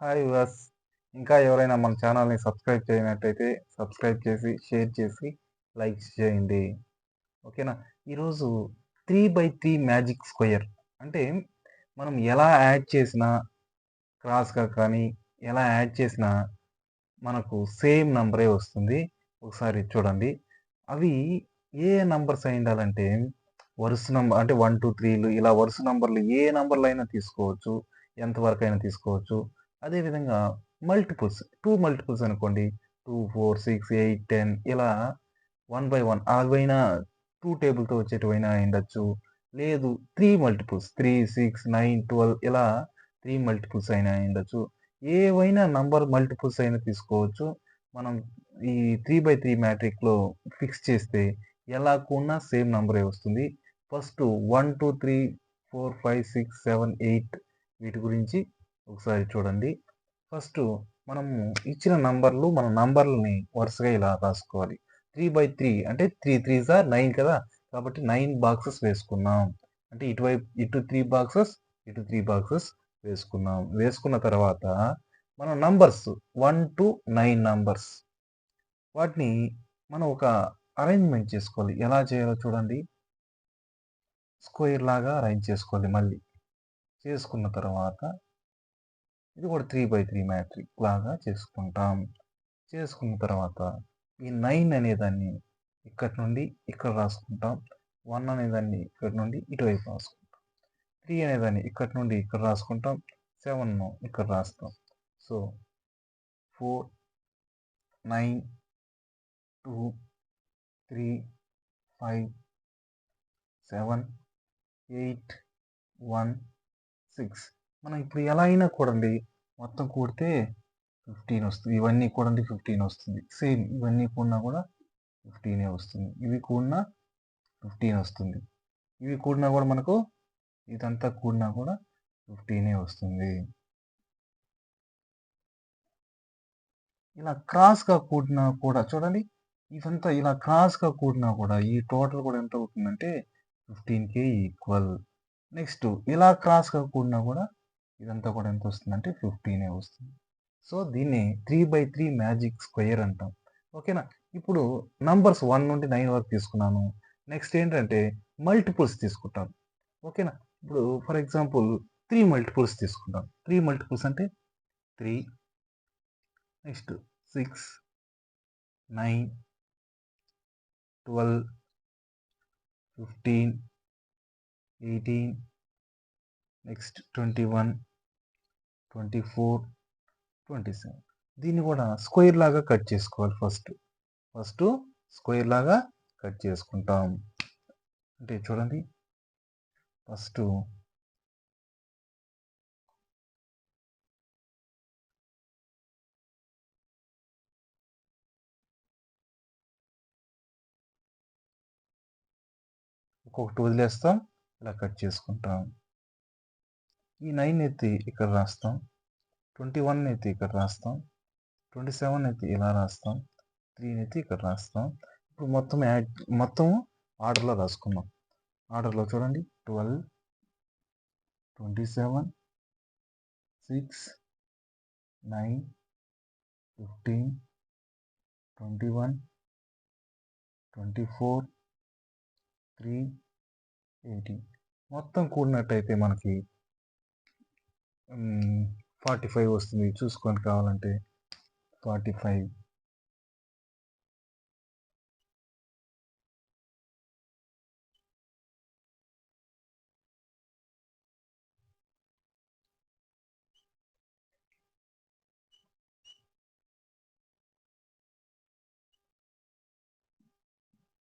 Hi viewers. ఇంకా ఎవరైనా మన ఛానల్‌ని సబ్స్క్రైబ్ చేయనట్టయితే సబ్స్క్రైబ్ చేసి, షేర్ చేసి, లైక్ చేయండి. ఓకేనా? ఈరోజు 3/3 మ్యాజిక్ స్క్వేర్ అంటే మనం ఎలా యాడ్ చేసినా క్రాస్‌గా కానీ, ఎలా యాడ్ చేసినా మనకు సేమ్ నంబరే వస్తుంది. ఒకసారి చూడండి. అవి ఏ నంబర్స్ అయ్యుండాలంటే వరుస నంబర్ అంటే 1, 2, 3లు ఇలా వరుస నంబర్‌లు ఏ నంబర్‌లైనా తీసుకోవచ్చు. ఎంత వరకైనా తీసుకోవచ్చు. అదేవిధంగా మల్టిపుల్స్ 2 మల్టిపుల్స్ అనుకోండి. 2, 4, 6, 8, 10 ఇలా 1 బై 1 అవైనా 2 టేబుల్‌తో వచ్చేటివైనా అయ్యుండొచ్చు. లేదు 3 మల్టిపుల్స్ 3, 6, 9, 12 ఇలా 3 మల్టిపుల్స్ అయినా అయ్యుండొచ్చు. ఏవైనా నంబర్ మల్టిపుల్స్ అయినా తీసుకోవచ్చు. మనం ఈ 3/3 మ్యాట్రిక్స్‌లో ఫిక్స్ చేస్తే ఎలా కూడినా సేమ్ నంబరే వస్తుంది. ఫస్ట్ 1, 2, 3, 4, 5, 6, 7, 8 వీటి గురించి ఒకసారి చూడండి. ఫస్టు మనము ఇచ్చిన నంబర్‌లు మన నంబర్‌లని వరుసగా ఇలా రాసుకోవాలి. 3/3 అంటే 3 3 జార్ 9 కదా! కాబట్టి 9 బాక్సెస్ వేసుకున్నాం. అంటే ఇటువైపు ఇటు 3 బాక్సెస్, ఇటు 3 బాక్సెస్ వేసుకున్నాం. వేసుకున్న తర్వాత మనం నంబర్స్ 1-9 నంబర్స్ వాటిని మనం ఒక అరేంజ్‌మెంట్ చేసుకోవాలి. ఎలా చేయాలో చూడండి. స్క్వేర్ లాగా అరేంజ్ చేసుకోవాలి మళ్ళీ. చేసుకున్న తర్వాత ఇది కూడా 3/3 మ్యాట్రిక్స్ లాగా చేసుకుంటాం. చేసుకున్న తర్వాత ఈ 9 అనేదాన్ని ఇక్కడి నుండి ఇక్కడ రాసుకుంటాం. 1 అనేదాన్ని ఇక్కడి నుండి ఇటువైపు రాసుకుంటాం. 3 అనేదాన్ని ఇక్కడి నుండి ఇక్కడ రాసుకుంటాం. 7 ఇక్కడ రాస్తాం. సో, 4, 9, 2, 3, 5, 7, 8, 1, 6 మనం ఇప్పుడు ఎలా అయినా కూడండి మొత్తం కూడితే 15 వస్తుంది. ఇవన్నీ కూడండి 15 వస్తుంది. సేమ్ ఇవన్నీ కూడినా కూడా 15 వస్తుంది. ఇవి కూడినా 15 వస్తుంది. ఇవి కూడినా కూడా మనకు ఇదంతా కూడినా కూడా 15 వస్తుంది. ఇలా క్రాస్‌గా కూడినా కూడా చూడండి. ఇదంతా ఇలా క్రాస్‌గా కూడినా కూడా ఈ టోటల్ కూడా ఎంత అవుతుందంటే 15కే ఈక్వల్. నెక్స్ట్ ఇలా క్రాస్‌గా కూడినా కూడా ఇదంతా కూడా ఎంత వస్తుందంటే 15 వస్తుంది. సో, దీన్ని 3/3 మ్యాజిక్ స్క్వేర్ అంటాం. ఓకేనా? ఇప్పుడు నంబర్స్ 1 నుండి 9 వరకు తీసుకున్నాను. నెక్స్ట్ ఏంటంటే మల్టిపుల్స్ తీసుకుంటాను. ఓకేనా? ఇప్పుడు ఫర్ ఎగ్జాంపుల్ 3 మల్టిపుల్స్ తీసుకుంటాం. 3 మల్టిపుల్స్ అంటే 3 నెక్స్ట్ 6, 9, 12, 15, 18 నెక్స్ట్ 21, 24, 27 దీన్ని కూడా స్క్వేర్ లాగా కట్ చేసుకోవాలి ఫస్ట్ స్క్వేర్ లాగా కట్ చేసుకుంటాం. అంటే చూడండి ఫస్టు ఒక్కొక్కటి వదిలేస్తాం. ఇలా కట్ చేసుకుంటాం. ఈ 9 ఎత్తి ఇక్కడ రాస్తాం. 21 ఎత్తి ఇక్కడ రాస్తాం. 27 ఎత్తి ఇలా రాస్తాం. 3 ఎత్తి ఇక్కడ రాస్తాం. ఇప్పుడు మొత్తం ఆర్డర్‌లో రాసుకుందాం. ఆర్డర్‌లో చూడండి 12, 27, 6, 9, 15, 21, 24, 3, 18 మొత్తం కూడినట్టయితే మనకి 45 వస్తుంది. చూసుకోండి కావాలంటే 45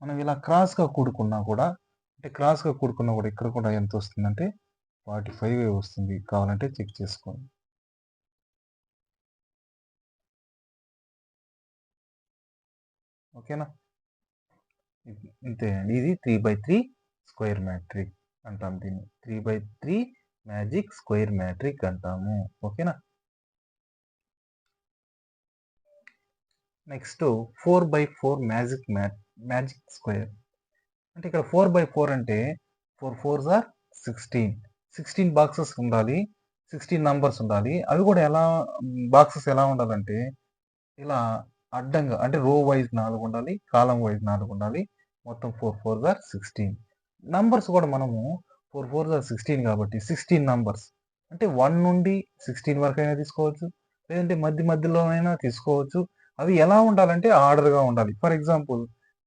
మనం ఇలా క్రాస్‌గా కూడుకున్నా కూడా ఇక్కడ కూడా ఎంతొస్తుందంటే 45 వస్తుంది. కావాలంటే చెక్ చేసుకోండి. ఓకేనా? ఇంతే అండి. ఇది 3/3 స్క్వేర్ మ్యాట్రిక్ అంటాం దీన్ని. 3/3 మ్యాజిక్ స్క్వేర్ మ్యాట్రిక్ అంటాము. ఓకేనా? Next 4/4 magic square. అంటే ఇక్కడ 4/4 అంటే 4 4s ఆర్ 16. 16 బాక్సెస్ ఉండాలి. 16 నంబర్స్ ఉండాలి. అవి కూడా ఎలా బాక్సెస్ ఎలా ఉండాలంటే ఇలా అడ్డంగా అంటే రో వైజ్ 4 ఉండాలి. కాలమ్ వైజ్ 4 ఉండాలి. మొత్తం 4 4 ఆర్ 16. నంబర్స్ కూడా మనము 4 4 ఆర్ 16 కాబట్టి 16 నంబర్స్. అంటే 1 నుండి 16 వరకైనా తీసుకోవచ్చు. లేదంటే మధ్యలోనైనా తీసుకోవచ్చు. అవి ఎలా ఉండాలంటే ఆర్డర్‌గా ఉండాలి. ఫర్ ఎగ్జాంపుల్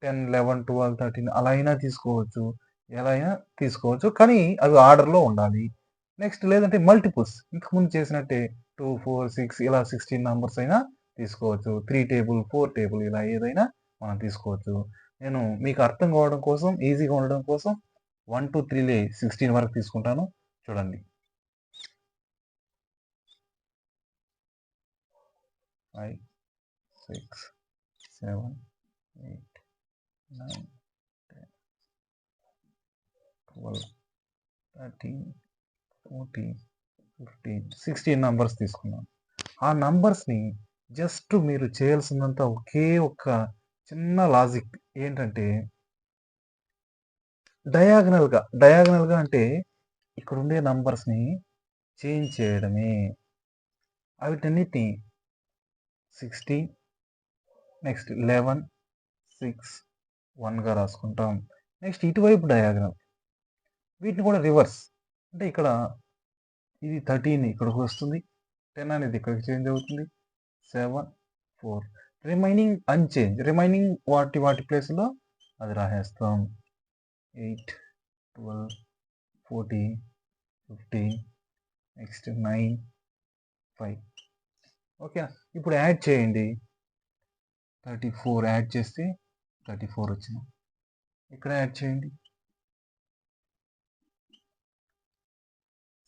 10, 11, 12, 13 అలా అయినా తీసుకోవచ్చు. ఎలా అయినా తీసుకోవచ్చు. కానీ అవి ఆర్డర్‌లో ఉండాలి. నెక్స్ట్ లేదంటే మల్టిపుల్స్ ఇంతకుముందు చేసినట్టే 2, 4, 6 ఇలా 16 నంబర్స్ అయినా తీసుకోవచ్చు. 3 టేబుల్, 4 టేబుల్ ఇలా ఏదైనా మనం తీసుకోవచ్చు. నేను మీకు అర్థం కావడం కోసం, ఈజీగా ఉండడం కోసం 1, 2, 3లే 16 వరకు తీసుకుంటాను. చూడండి. 5, 6, 7, 8, 9, 10, 12, 13, 14, 15, 16 నంబర్స్ తీసుకున్నాను. ఆ నంబర్స్‌ని జస్ట్ మీరు చేయాల్సిందంతా ఒకే ఒక్క చిన్న లాజిక్ ఏంటంటే డయాగనల్‌గా అంటే ఇక్కడుండే నంబర్స్‌ని చేంజ్ చేయడమే. వీటన్నిటిని 16 నెక్స్ట్ 11, 6, 1గా రాసుకుంటాం. నెక్స్ట్ ఇటువైపు డయాగ్నల్. వీటిని కూడా రివర్స్. అంటే ఇక్కడ ఇది 13 ఇక్కడికి వస్తుంది. 10 అనేది ఇక్కడికి చేంజ్ అవుతుంది. 7, 4 రిమైనింగ్ అన్‌చేంజ్. రిమైనింగ్ వాటి ప్లేస్‌లో అది రాసేస్తాం. 8, 12, 14, 15 నెక్స్ట్ 9, 5 ఓకేనా? ఇప్పుడు యాడ్ చేయండి. 34 యాడ్ చేస్తే 34 వచ్చింది. ఇక్కడ యాడ్ చేయండి.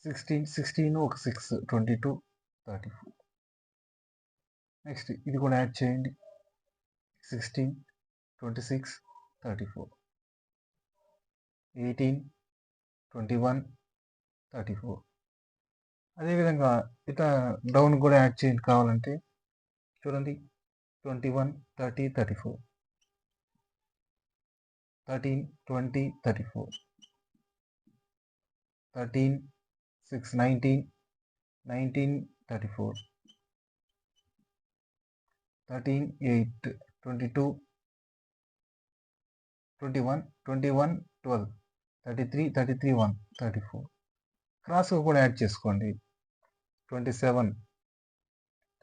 16 ఒక 6 22 34 నెక్స్ట్ ఇది కూడా యాడ్ చేయండి. 16 26 34 18 21 34 అదేవిధంగా ఇట్లా డౌన్ కూడా యాడ్ చేయండి కావాలంటే. చూడండి 21 30 34 13 20 34 13 6 19 19 34 13 8 22 21 21 12 33 33 1 34 క్రాస్‌గా కూడా యాడ్ చేసుకోండి. 27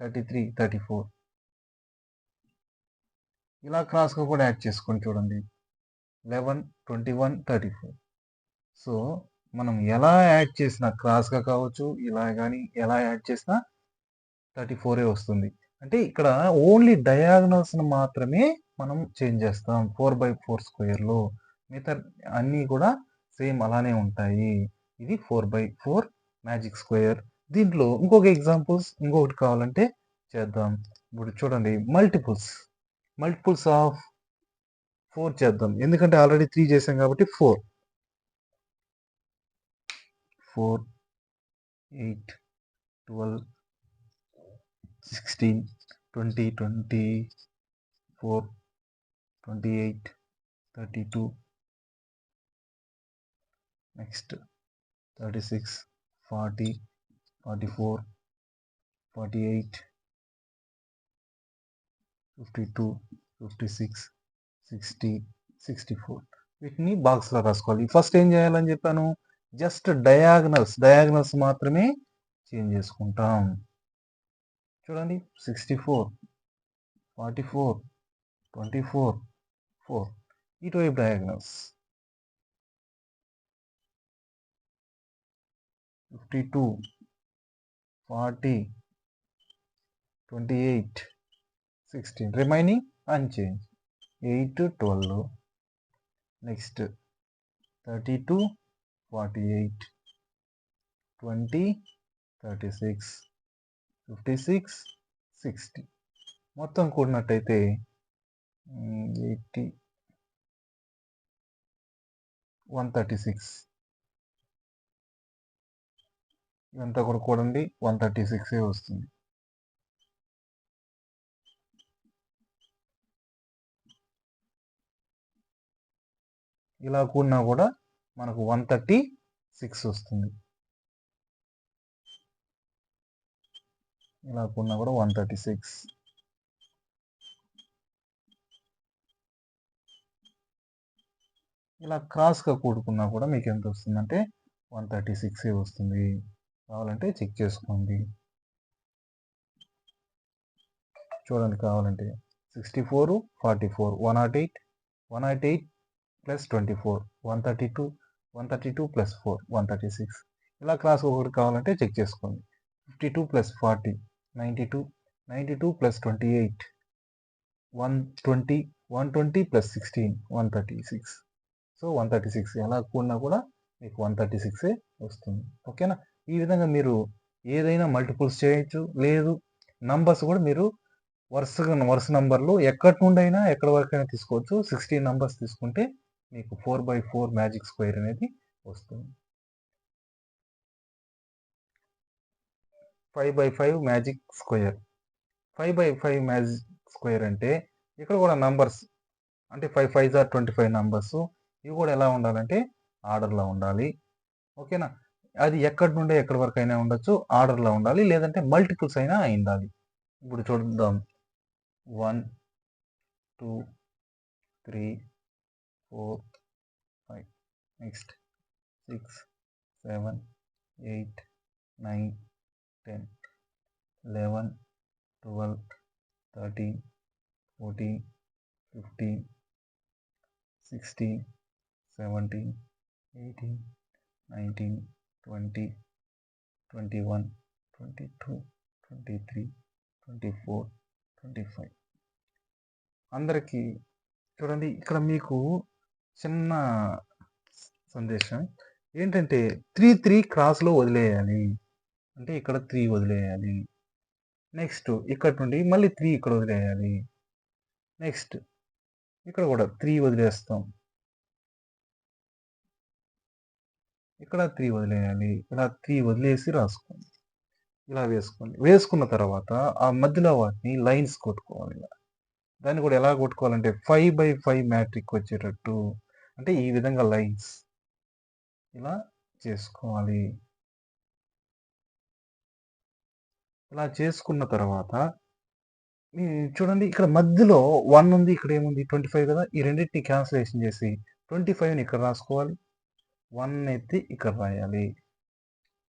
33 34 ఇలా క్రాస్‌గా కూడా యాడ్ చేసుకోండి చూడండి. 11 21 34 సో, మనం ఎలా యాడ్ చేసినా క్రాస్‌గా కావచ్చు, ఇలా గాని ఎలా యాడ్ చేసినా 34 వస్తుంది. అంటే ఇక్కడ ఓన్లీ డయాగనల్స్‌ని మాత్రమే మనం చేంజ్ చేస్తాం. 4/4 స్క్వేర్‌లో. మిగతా అన్నీ కూడా సేమ్ అలానే ఉంటాయి. ఇది 4/4 మ్యాజిక్ స్క్వేర్. దీంట్లో ఇంకొక ఎగ్జాంపుల్స్ ఇంకొకటి కావాలంటే చేద్దాం. ఇప్పుడు చూడండి మల్టిపుల్స్ ఆఫ్ 4 చేద్దాం. ఎందుకంటే ఆల్రెడీ 3 చేసాం కాబట్టి 4. 4, 8, 12, 16, 20, 24, 28, 32, నెక్స్ట్ 36, 40, 44, 48, 52, 56, 60, 64 వీటిని బాక్స్‌లో రాసుకోవాలి. ఫస్ట్ ఏం చేయాలని చెప్పాను? జస్ట్ డయాగనల్స్ మాత్రమే చేంజ్ చేసుకుంటాం. చూడండి 64, 44, 24, 4 ఇటువైపు డయాగనల్స్ 52, 40, 28, 16 రిమైనింగ్ అన్‌చేంజ్ 8, 12 నెక్స్ట్ 32, 48, 20, 36, 56, 60 మొత్తం కూడినట్టయితే 80, 136 ఇదంతా కూడా కూడండి 136 వస్తుంది. ఇలా కూడినా కూడా మనకు 136 వస్తుంది. ఇలా కూడినా కూడా 136. ఇలా క్రాస్గా కూడుకున్నా కూడా మీకు ఎంత వస్తుందంటే 136 వస్తుంది. కావాలంటే చెక్ చేసుకోండి. చూడండి కావాలంటే 64, 44, 108, 108 ప్లస్ 24, 132, 132 ప్లస్ 4, 136. ఇలా క్లాస్ ఒకటి కావాలంటే చెక్ చేసుకోండి. 52 ప్లస్ 40, 92, 92 ప్లస్ 28, 120, 120 ప్లస్ 16, 136. సో 136 ఎలా కూడినా కూడా మీకు 136 వస్తుంది. ఓకేనా? ఈ విధంగా మీరు ఏదైనా మల్టిపుల్స్ చేయొచ్చు. లేదు నంబర్స్ కూడా మీరు వరుస నంబర్లు ఎక్కడి నుండైనా ఎక్కడి వరకైనా తీసుకోవచ్చు. 16 నంబర్స్ తీసుకుంటే మీకు 4/4 మ్యాజిక్ స్క్వేర్ అనేది వస్తుంది. 5/5 మ్యాజిక్ స్క్వేర్. 5/5 మ్యాజిక్ స్క్వేర్ అంటే ఇక్కడ కూడా నంబర్స్ అంటే 5 5s ఆర్ 25 నంబర్స్. ఇవి కూడా ఎలా ఉండాలంటే ఆర్డర్‌లో ఉండాలి. ఓకేనా? అది ఎక్కడి నుండి ఎక్కడి వరకైనా ఉండొచ్చు. ఆర్డర్‌లో ఉండాలి. లేదంటే మల్టిపుల్స్ అయినా అయిండాలి. ఇప్పుడు చూద్దాం. 1, 2, 3, 4, 5. నెక్స్ట్ 6, 7, 8, 9, 10, 11, 12, 13, 14, 15, 16, 17, 18, 19, 20, 21, 22, 23, 24, 25. అందరికీ చూడండి ఇక్కడ మీకు చిన్న సందేశం ఏంటంటే 3 క్రాస్లో వదిలేయాలి. అంటే ఇక్కడ 3 వదిలేయాలి. నెక్స్ట్ ఇక్కడ నుండి మళ్ళీ 3 ఇక్కడ వదిలేయాలి. నెక్స్ట్ ఇక్కడ కూడా 3 వదిలేస్తాం. ఇక్కడ 3 వదిలేయాలి. ఇలా 3 వదిలేసి రాసుకోండి. ఇలా వేసుకోండి. వేసుకున్న తర్వాత ఆ మధ్యలో వాటిని లైన్స్ కొట్టుకోవాలి ఇలా. దాన్ని కూడా ఎలా కొట్టుకోవాలంటే 5/5 మ్యాట్రిక్ వచ్చేటట్టు అంటే ఈ విధంగా లైన్స్ ఇలా చేసుకోవాలి. ఇలా చేసుకున్న తర్వాత చూడండి ఇక్కడ మధ్యలో 1 ఉంది. ఇక్కడ ఏముంది 25 కదా! ఈ రెండిటిని క్యాన్సిలేషన్ చేసి 25ని ఇక్కడ రాసుకోవాలి. 1 ఎత్తి ఇక్కడ రాయాలి.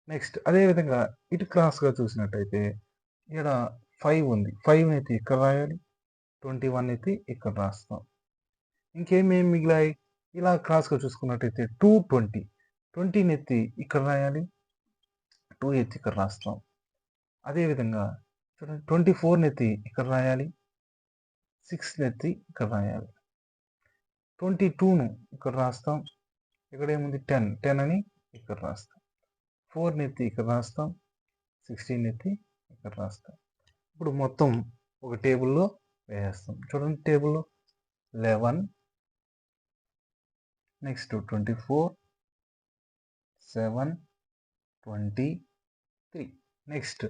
నెక్స్ట్ అదే విధంగా ఇటు క్రాస్‌గా చూసినట్టయితే ఈడ 5 ఉంది. 5ని ఎత్తి ఇక్కడ రాయాలి. 21 ఎత్తి ఇక్కడ రాస్తాం. ఇంకేమేమి మిగిలాయి? ఇలా క్రాస్‌గా చూసుకున్నట్టయితే 220. 20ని ఎత్తి ఇక్కడ రాయాలి. 2 ఎత్తి ఇక్కడ రాస్తాం. అదేవిధంగా చూడండి 24ని ఎత్తి ఇక్కడ రాయాలి. 6ని ఎత్తి ఇక్కడ రాయాలి. 22ను ఇక్కడ రాస్తాం. ఇక్కడ ఏముంది 10. 10 అని ఇక్కడ రాస్తాం. 4ని ఎత్తి ఇక్కడ రాస్తాం. 16ని ఎత్తి ఇక్కడ రాస్తాం. ఇప్పుడు మొత్తం ఒక టేబుల్‌లో వేసేస్తాం. చూడండి టేబుల్‌లో 11, నెక్స్ట్ 24, 7, 23. నెక్స్ట్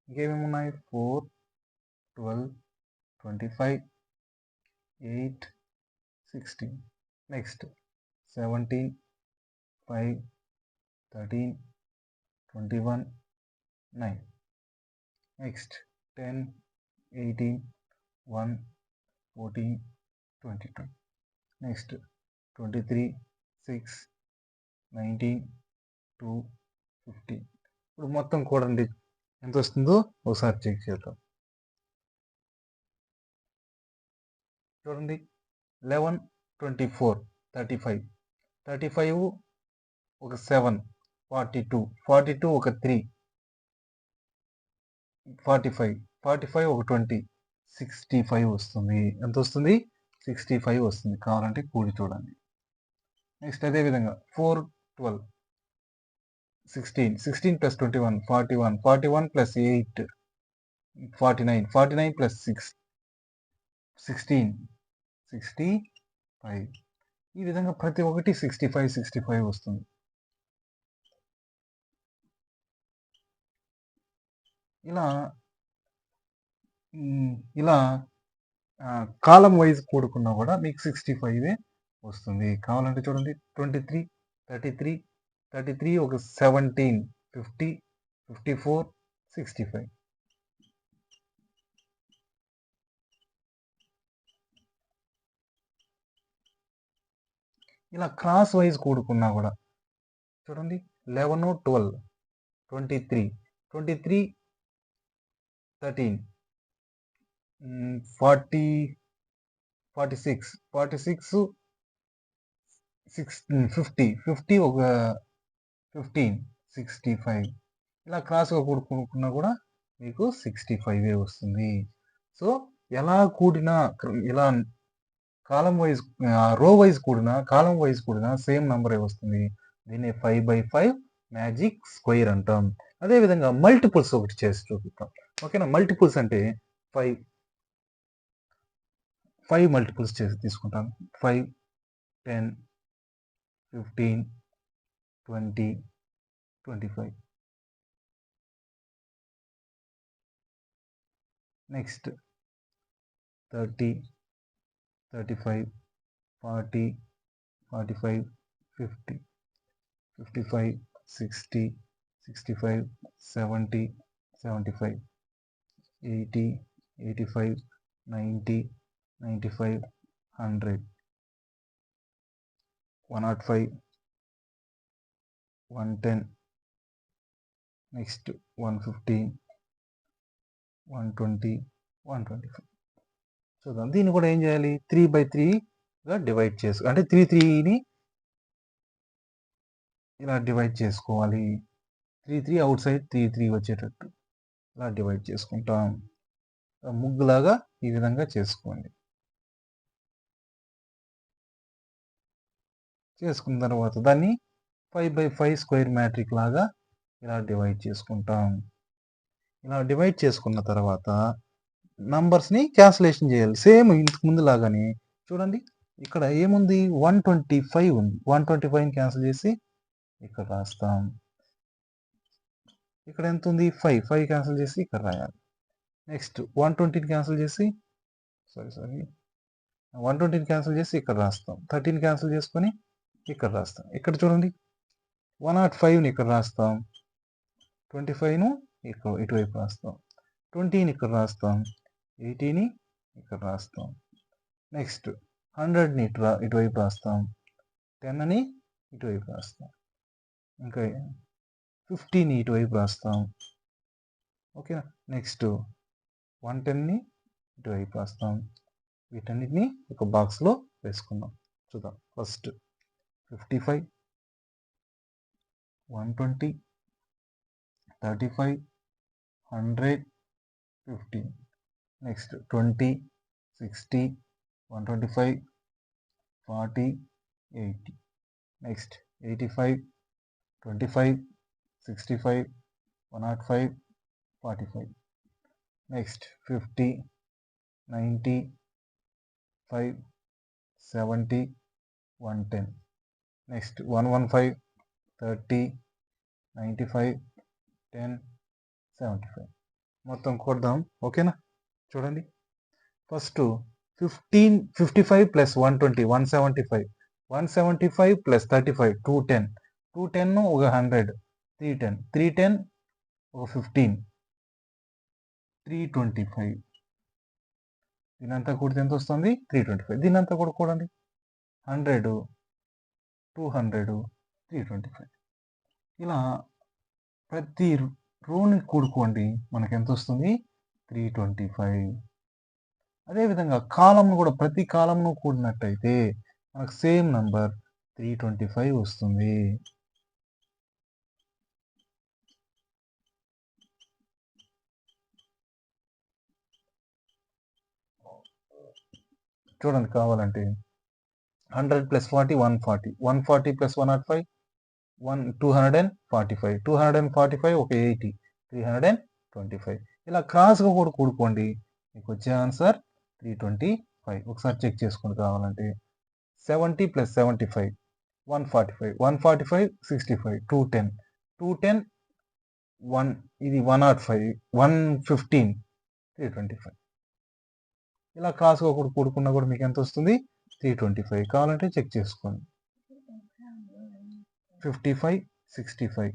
ఇంకేమేమి ఉన్నాయి 4, 12, 25, 8, 16. నెక్స్ట్ 17, 5, 13, 21, 9. నెక్స్ట్ 10, 18, 1, 14, 22. నెక్స్ట్ 23, 6, 19, 2, 15. ఇప్పుడు మొత్తం కూడండి ఎంత వస్తుందో ఒకసారి చెక్ చేద్దాం. చూడండి 11, 24, 35, 35 ఒక 7, 42, 42 ఒక 3, 45, 45 ఒక 20, 65 వస్తుంది. ఎంత వస్తుంది? 65 వస్తుంది. కావాలంటే కూడి చూడండి. నెక్స్ట్ అదే విధంగా 4, 12, 16, 16 ప్లస్ 21, 41, 41 ప్లస్ 8, 49, 49 ప్లస్ 6, 16, 65. ఈ విధంగా ప్రతి ఒక్కటి 65, 65 వస్తుంది. ఇలా కాలం వైజ్ కూడుకున్నా కూడా మీకు 65 వస్తుంది. కావాలంటే చూడండి 23, 33, 33 ఒక 17, 50, 54, 65. ఇలా క్రాస్ వైజ్ కూడుకున్నా కూడా చూడండి 11, 12, 23, 23, 13, 40, 46, 46, 50, 50 ఒక 15, 65 ఇలా క్రాస్గా కూడుకున్నా కూడా మీకు 65 వస్తుంది. సో ఎలా కూడినా ఇలా కాలం వైజ్ రో వైజ్ కూడినా కాలం వైజ్ కూడినా సేమ్ నెంబరే వస్తుంది. దీన్ని 5/5 మ్యాజిక్ స్క్వేర్ అంటాం. అదేవిధంగా మల్టిపుల్స్ ఒకటి చేసి చూపిస్తాం. ఓకేనా, మల్టిపుల్స్ అంటే 5 మల్టిపుల్స్ చేసి తీసుకుంటాం. 5, 10, 15, 20, 25. Next 30, 35, 40, 45, 50, 55, 60, 65, 70, 75, 80, 85, 90, 95, 100, 105, 110, next 115, 120, 125. చూద్దాం. దీన్ని కూడా ఏం చేయాలి, 3/3గా డివైడ్ చేసుకో, అంటే 3ని ఇలా డివైడ్ చేసుకోవాలి. 3 అవుట్ సైడ్ 3 వచ్చేటట్టు ఇలా డివైడ్ చేసుకుంటాం. ముగ్గులాగా ఈ విధంగా చేసుకోండి. చేసుకున్న తర్వాత దాన్ని 5/5 స్క్వేర్ మ్యాట్రిక్ లాగా ఇలా డివైడ్ చేసుకుంటాం. ఇలా డివైడ్ చేసుకున్న తర్వాత నంబర్స్ని క్యాన్సిలేషన్ చేయాలి. సేమ్ ఇంతకు ముందు లాగానే చూడండి, ఇక్కడ ఏముంది, 125 ఉంది. 125ని క్యాన్సిల్ చేసి ఇక్కడ రాస్తాం. ఇక్కడ ఎంత ఉంది, 5 క్యాన్సిల్ చేసి ఇక్కడ రాయాలి. నెక్స్ట్ 120ని క్యాన్సిల్ చేసి 120ని క్యాన్సిల్ చేసి ఇక్కడ రాస్తాం. 13ని క్యాన్సిల్ చేసుకొని ఇక్కడ రాస్తాం. ఇక్కడ చూడండి 105ని ఇక్కడ రాస్తాం. 25ను ఇటువైపు రాస్తాం. 20ని ఇక్కడ రాస్తాం. 80ని ఇక్కడ రాస్తాం. నెక్స్ట్ 100ని ఇటువైపు రాస్తాం. 10ని ఇటువైపు రాస్తాం. ఇంకా 50ని ఇటువైపు రాస్తాం. ఓకేనా, నెక్స్ట్ 110ని ఇటువైపు రాస్తాం. వీటన్నిటిని ఒక బాక్స్లో వేసుకుందాం. చూద్దాం. First 55, 120, 35, 100, 15. Next 20, 60, 125, 40, 80. Next 85, 25, 65, 105, 45. Next 50, 90, 5, 70, 110. Next 115, 30, 95, 10, 75. మొత్తం కొడదాం. ఓకేనా, చూడండి. ఫస్ట్ 55 ప్లస్ 120 175, 175 ప్లస్ 35 210, 210 ఒక 100 310, 310 ఒక 15 325. దీనంతా కూడితే ఎంత వస్తుంది, 325. దీనంతా కూడా కూడండి, 100, 200, 325. ఇలా ప్రతి రోని కూడుకోండి, మనకి ఎంత వస్తుంది, 325. అదేవిధంగా కాలంను కూడా ప్రతి కాలంను కూడినట్టయితే మనకు సేమ్ నంబర్ 325 వస్తుంది. చూడండి, కావాలంటే 100 ప్లస్ 40 140, 140 ప్లస్ 105 245, 245 ఒక 80 325. ఇలా క్రాస్గా కూడా కూడుకోండి, మీకు వచ్చే ఆన్సర్ 325. ఒకసారి చెక్ చేసుకోండి కావాలంటే. 70 ప్లస్ 75 145, 145 65 210, 210 1 ఇది 105 115 325. ఇలా క్రాస్గా కూడా కూడుకున్నా కూడా మీకు ఎంత వస్తుంది, 325. కావాలంటే చెక్ చేసుకోండి. 55 65,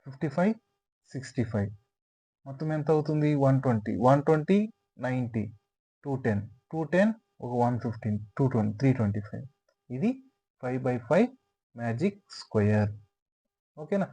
55 65 మొత్తం ఎంత అవుతుంది, 120, 120 90, 210, 210 ఒక 115, 220, 325. ఇది 5 by 5 మ్యాజిక్ స్క్వేర్. ఓకేనా?